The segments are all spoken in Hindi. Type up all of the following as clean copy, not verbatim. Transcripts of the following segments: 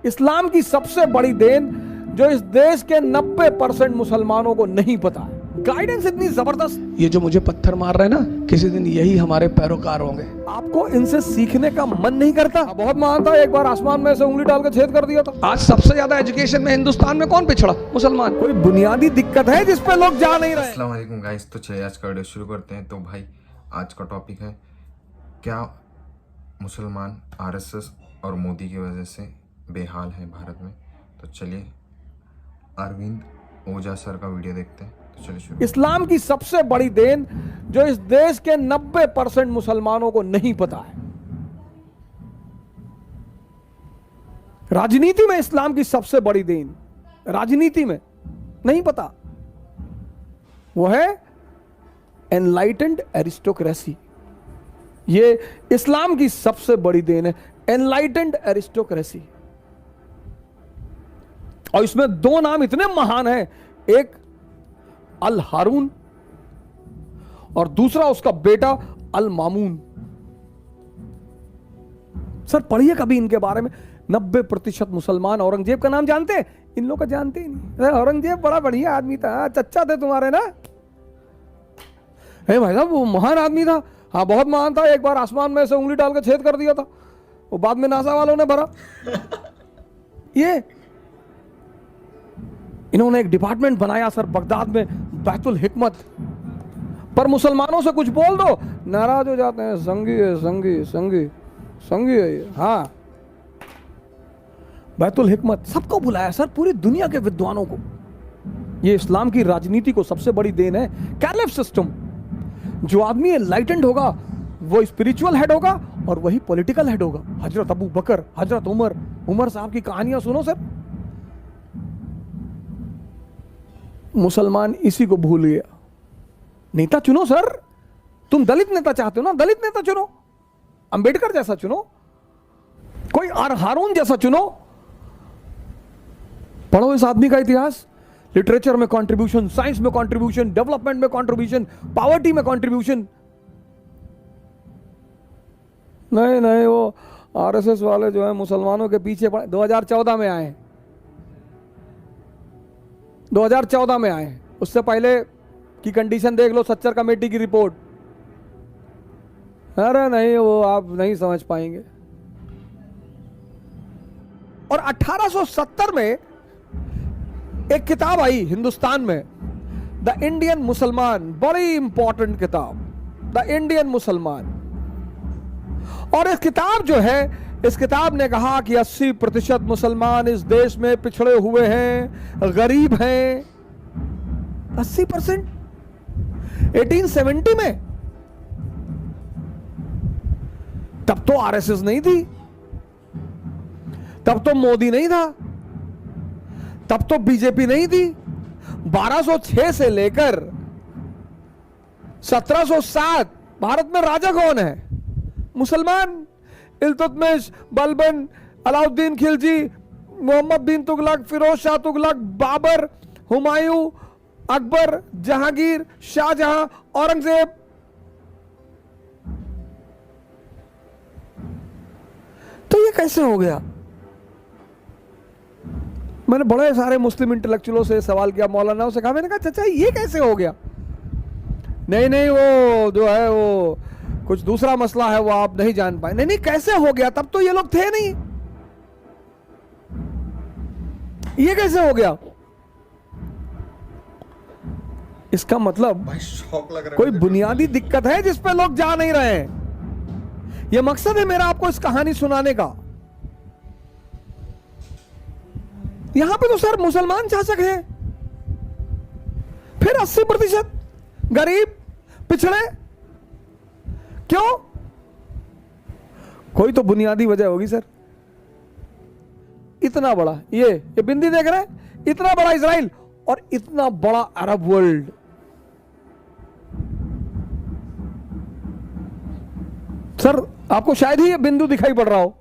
इस्लाम की सबसे बड़ी देन जो इस देश के 90% मुसलमानों को नहीं पता है। गाइडेंस इतनी जबरदस्त। ये जो मुझे पत्थर मार रहे हैं ना, किसी दिन यही हमारे पैरोकार होंगे। आपको इनसे सीखने का मन नहीं करता? बहुत महान था, एक बार आसमान में से उंगली डाल के छेद कर दिया था। आज सबसे ज्यादा एजुकेशन में हिंदुस्तान में कौन पिछड़ा? मुसलमान। कोई बुनियादी दिक्कत है जिस पे लोग जा नहीं रहे? अस्सलाम वालेकुम गाइस, तो चलिए आज का वीडियो शुरू करते हैं। तो भाई आज का टॉपिक है, क्या मुसलमान आरएसएस और मोदी की वजह से बेहाल है भारत में? तो चलिए अरविंद ओझा सर का वीडियो देखते हैं। तो चलिए शुरू। इस्लाम की सबसे बड़ी देन जो इस देश के 90% मुसलमानों को नहीं पता है। राजनीति में इस्लाम की सबसे बड़ी देन, राजनीति में नहीं पता, वो है एनलाइटेंड एरिस्टोक्रेसी। ये इस्लाम की सबसे बड़ी देन है, एनलाइटेंड एरिस्टोक्रेसी। और इसमें दो नाम इतने महान हैं, एक अल हारून और दूसरा उसका बेटा अल मामून। सर पढ़िए कभी इनके बारे में। 90% मुसलमान औरंगजेब का नाम जानते हैं? इन लोग का जानते ही नहीं। औरंगजेब बड़ा बढ़िया आदमी था, चच्चा थे तुम्हारे ना। भाई साहब वो महान आदमी था। हाँ बहुत महान था, एक बार आसमान में से उंगली डाल के छेद कर दिया था, वो बाद में नासा वालों ने भरा। ये इन्होंने एक डिपार्टमेंट बनाया सर बगदाद में, बैतुल हिकमत। पर मुसलमानों से कुछ बोल दो, नाराज हो जाते हैं। संगी है, संगी संगी संगी है ये। हाँ बैतुल हिकमत सबको बुलाया सर, पूरी दुनिया के विद्वानों को। ये इस्लाम की राजनीति को सबसे बड़ी देन है। Caliph system. जो आदमी एनलाइटेंड होगा वो स्पिरिचुअल हेड होगा और वही पॉलिटिकल हेड होगा। हजरत अबू बकर, हजरत उमर साहब की कहानियां सुनो सर। मुसलमान इसी को भूल गया। नेता चुनो सर, तुम दलित नेता चाहते हो ना, दलित नेता चुनो, अंबेडकर जैसा चुनो, कोई हारून जैसा चुनो। पढ़ो इस आदमी का इतिहास। लिटरेचर में कंट्रीब्यूशन, साइंस में कंट्रीब्यूशन, डेवलपमेंट में कंट्रीब्यूशन, पॉवर्टी में कंट्रीब्यूशन। नहीं वो आरएसएस वाले जो है मुसलमानों के पीछे 2014 में आए, 2014 में आए। उससे पहले की कंडीशन देख लो, सच्चर कमेटी की रिपोर्ट। अरे नहीं, वो आप नहीं समझ पाएंगे। और 1870 में एक किताब आई हिंदुस्तान में, द इंडियन मुसलमान, बड़ी इंपॉर्टेंट किताब, द इंडियन मुसलमान। और इस किताब जो है, इस किताब ने कहा कि 80% मुसलमान इस देश में पिछड़े हुए हैं, गरीब हैं। 80%। 1870 में तब तो आरएसएस नहीं थी, तब तो मोदी नहीं था, तब तो बीजेपी नहीं थी। 1206 से लेकर 1707 भारत में राजा कौन है? मुसलमान। इल्तुतमिश, बलबन, अलाउद्दीन खिलजी, मोहम्मद बिन तुगलक, फिरोज शाह तुगलक, बाबर, हुमायूं, अकबर, जहांगीर, शाहजहां, औरंगजेब। तो ये कैसे हो गया? मैंने बड़े सारे मुस्लिम इंटेलेक्चुअलों से सवाल किया, मौलानाओं से कहा, मैंने कहा चाचा ये कैसे हो गया? नहीं वो जो है वो कुछ दूसरा मसला है, वो आप नहीं जान पाए। नहीं कैसे हो गया? तब तो ये लोग थे नहीं, ये कैसे हो गया? इसका मतलब कोई बुनियादी दिक्कत है जिस पे लोग जा नहीं रहे हैं। यह मकसद है मेरा आपको इस कहानी सुनाने का। यहां पे तो सर मुसलमान शासक हैं, फिर 80% गरीब पिछड़े। क्यों? कोई तो बुनियादी वजह होगी सर। इतना बड़ा ये बिंदी देख रहे हैं, इतना बड़ा इजराइल और इतना बड़ा अरब वर्ल्ड। सर आपको शायद ही ये बिंदु दिखाई पड़ रहा हो।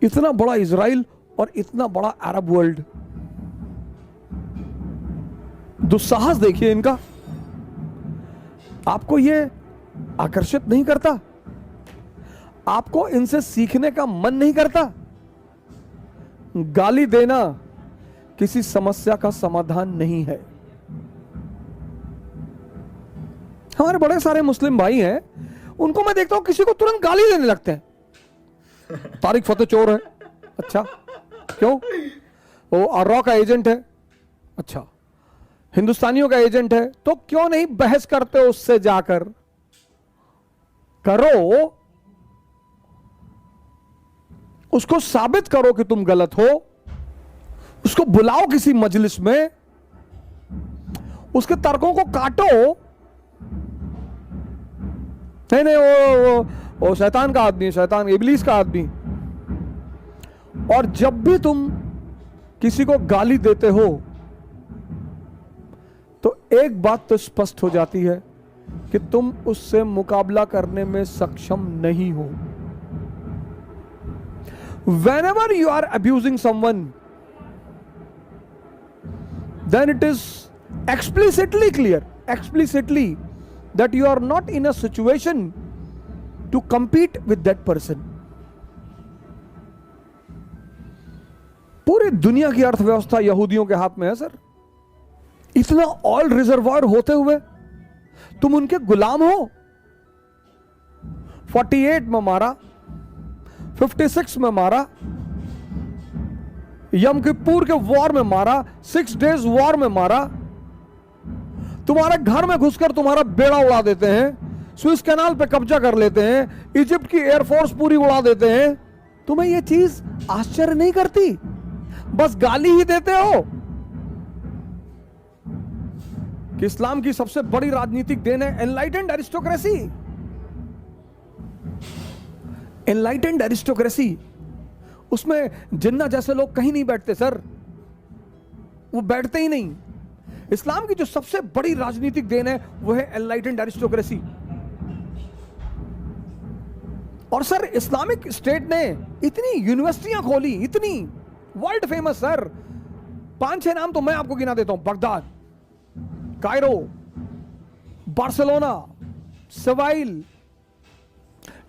इतना बड़ा इजराइल और इतना बड़ा अरब वर्ल्ड। दुस्साहस देखिए इनका। आपको ये आकर्षित नहीं करता? आपको इनसे सीखने का मन नहीं करता? गाली देना किसी समस्या का समाधान नहीं है। हमारे बड़े सारे मुस्लिम भाई हैं, उनको मैं देखता हूं किसी को तुरंत गाली देने लगते हैं। तारिक फतेह चोर है, अच्छा क्यों? वो आर्रा का एजेंट है, अच्छा हिंदुस्तानियों का एजेंट है, तो क्यों नहीं बहस करते हो उससे जाकर? करो, उसको साबित करो कि तुम गलत हो, उसको बुलाओ किसी मजलिस में, उसके तर्कों को काटो। नहीं वो शैतान का आदमी है, शैतान इबलीस का आदमी। और जब भी तुम किसी को गाली देते हो तो एक बात तो स्पष्ट हो जाती है कि तुम उससे मुकाबला करने में सक्षम नहीं हो। Whenever you are abusing someone, then it is explicitly clear, that you are not in a situation to compete with that person. पूरी दुनिया की अर्थव्यवस्था यहूदियों के हाथ में है सर। इतना ऑयल रिजर्वायर होते हुए तुम उनके गुलाम हो। 48 में मारा, 56 में मारा, यम किप्पुर के वॉर में मारा, 6 डेज वॉर में मारा, तुम्हारे घर में घुसकर तुम्हारा बेड़ा उड़ा देते हैं, स्विस कैनाल पे कब्जा कर लेते हैं, इजिप्ट की एयरफोर्स पूरी उड़ा देते हैं। तुम्हें यह चीज आश्चर्य नहीं करती? बस गाली ही देते हो। कि इस्लाम की सबसे बड़ी राजनीतिक देन है एनलाइटेंड एरिस्टोक्रेसी। एनलाइटेंड एरिस्टोक्रेसी, उसमें जिन्ना जैसे लोग कहीं नहीं बैठते सर, वो बैठते ही नहीं। इस्लाम की जो सबसे बड़ी राजनीतिक देन है वो है एनलाइटेंड एरिस्टोक्रेसी। और सर इस्लामिक स्टेट ने इतनी यूनिवर्सिटियां खोली, इतनी वर्ल्ड फेमस सर। 5-6 नाम तो मैं आपको गिना देता हूं: Baghdad, Cairo, Barcelona, Seville,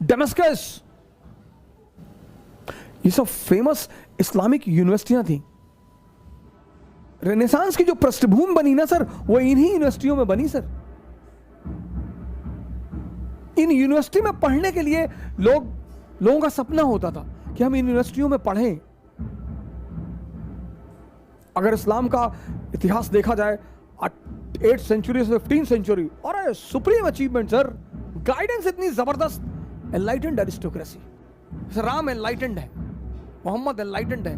Damascus. ये सब फेमस इस्लामिक यूनिवर्सिटियां थी। रेनेसांस की जो पृष्ठभूमि बनी ना सर, वो इन्हीं यूनिवर्सिटियों में बनी सर। इन यूनिवर्सिटी में पढ़ने के लिए लोगों का सपना होता था कि हम इन यूनिवर्सिटियों में पढ़ें। अगर इस्लाम का इतिहास देखा जाए 8th सेंचुरी से 15th सेंचुरी, और सुप्रीम अचीवमेंट सर, गाइडेंस इतनी जबरदस्त, एनलाइटेंड एरिस्टोक्रेसी। राम एनलाइटेंड है, मोहम्मद एनलाइटेंड है,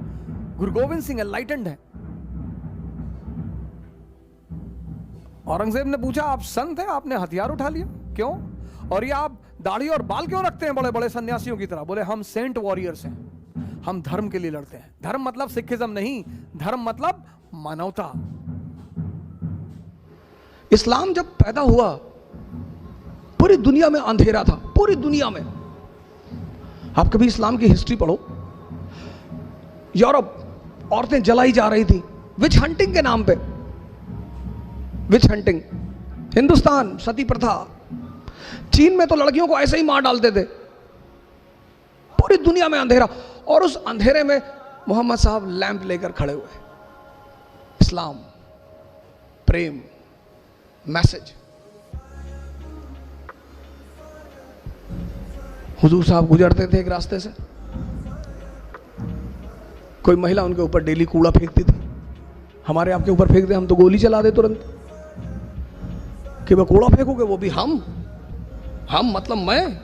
गुरु गोविंद सिंह एनलाइटेंड है। औरंगजेब ने पूछा आप संत हैं, आपने हथियार उठा लिया, क्यों? और ये आप दाढ़ी और बाल क्यों रखते हैं बड़े बड़े सन्यासियों की तरह? बोले हम सेंट वॉरियर्स हैं, हम धर्म के लिए लड़ते हैं। धर्म मतलब सिखिज्म नहीं, धर्म मतलब मानवता। इस्लाम जब पैदा हुआ पूरी दुनिया में अंधेरा था, पूरी दुनिया में। आप कभी इस्लाम की हिस्ट्री पढ़ो, यूरोप औरतें जलाई जा रही थी विच हंटिंग के नाम पे, विच हंटिंग। हिंदुस्तान सती प्रथा, चीन में तो लड़कियों को ऐसे ही मार डालते थे। पूरी दुनिया में अंधेरा, और उस अंधेरे में मोहम्मद साहब लैंप लेकर खड़े हुए। इस्लाम, प्रेम, मैसेज। हुजूर साहब गुजरते थे एक रास्ते से, कोई महिला उनके ऊपर डेली कूड़ा फेंकती थी। हमारे आपके ऊपर फेंक दे हम तो गोली चला दे तुरंत, कि वह कूड़ा फेंकोगे, वो भी हम मतलब मैं,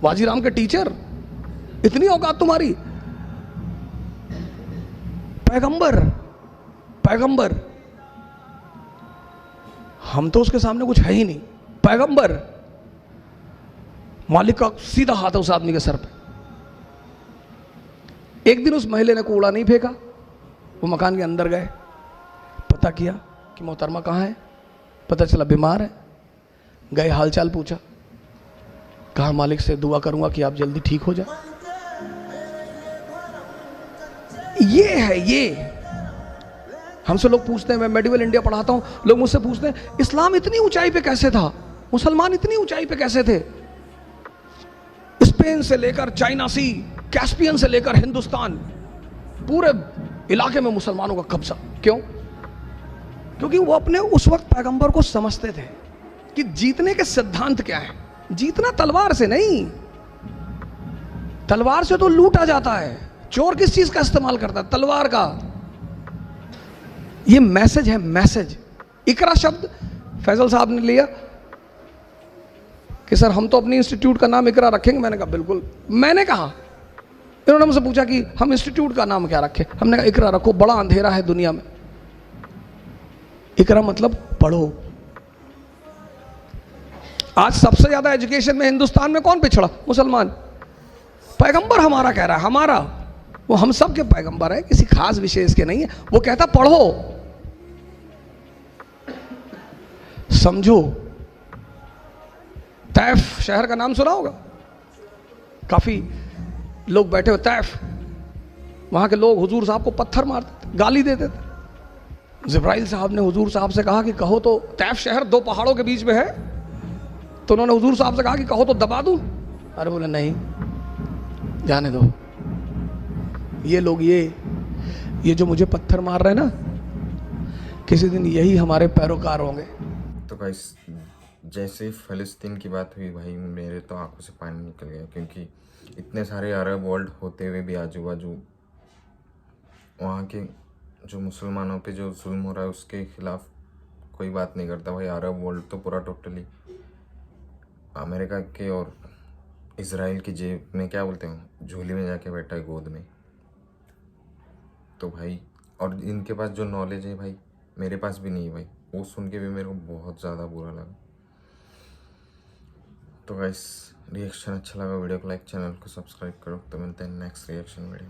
वाजीराम के टीचर, इतनी औकात तुम्हारी? पैगंबर, हम तो उसके सामने कुछ है ही नहीं। पैगंबर, मालिक का सीधा हाथ है उस आदमी के सर पे। एक दिन उस महिला ने कूड़ा नहीं फेंका, वो मकान के अंदर गए, पता किया कि मोहतरमा कहाँ है, पता चला बीमार है। गए, हालचाल पूछा, कहा मालिक से दुआ करूंगा कि आप जल्दी ठीक हो जाए। ये है, ये हमसे लोग पूछते हैं, मैं मेडिवल इंडिया पढ़ाता हूं, लोग मुझसे पूछते हैं इस्लाम इतनी ऊंचाई पे कैसे था, मुसलमान इतनी ऊंचाई पे कैसे थे? इस स्पेन से लेकर चाइना सी, कैस्पियन से लेकर हिंदुस्तान, पूरे इलाके में मुसलमानों का कब्जा। क्यों? क्योंकि वो अपने उस वक्त पैगंबर को समझते थे कि जीतने के सिद्धांत क्या है। जीतना तलवार से नहीं, तलवार से तो लूटा जाता है। चोर किस चीज का इस्तेमाल करता है? तलवार का। ये मैसेज है, मैसेज। इकरा शब्द फैजल साहब ने लिया कि सर हम तो अपनी इंस्टीट्यूट का नाम इकरा रखेंगे। मैंने कहा बिल्कुल। मैंने कहा, इन्होंने मुझसे पूछा कि हम इंस्टीट्यूट का नाम क्या रखें। हमने कहा इकरा रखो, बड़ा अंधेरा है दुनिया में। इकरा मतलब पढ़ो। आज सबसे ज्यादा एजुकेशन में हिंदुस्तान में कौन पिछड़ा? मुसलमान। पैगंबर हमारा कह रहा है, हमारा, वो हम सब के पैगंबर है, किसी खास विशेष के नहीं है। वो कहता पढ़ो, समझो। तैफ शहर का नाम सुना होगा, काफी लोग बैठे हो। तैफ, वहां के लोग हुजूर साहब को पत्थर मारते थे, गाली देते थे। जिब्राइल साहब ने हुजूर साहब से कहा कि कहो तो, तैफ शहर 2 पहाड़ों के बीच में है, तो उन्होंने हुजूर साहब से कहा कि कहो तो दबा दूं। अरे बोले नहीं, जाने दो। ये लोग ये जो मुझे पत्थर मार रहे हैं ना, किसी दिन यही हमारे पैरोकार होंगे। तो गाइस, जैसे ही फ़लस्तीन की बात हुई भाई, मेरे तो आंखों से पानी निकल गया, क्योंकि इतने सारे अरब वर्ल्ड होते हुए भी आजू बाजू वहाँ के जो मुसलमानों पे जो जुल्म हो रहा है उसके खिलाफ कोई बात नहीं करता भाई। अरब वर्ल्ड तो पूरा टोटली अमेरिका के और इज़राइल की जेब में, क्या बोलते हैं, झोली में जाके बैठा है, गोद में। तो भाई, और इनके पास जो नॉलेज है भाई, मेरे पास भी नहीं है भाई। वो सुन के भी मेरे को बहुत ज़्यादा बुरा लगा। तो गाइस, रिएक्शन अच्छा लगा वीडियो को लाइक, चैनल को सब्सक्राइब करो। तो मिलते हैं नेक्स्ट रिएक्शन वीडियो।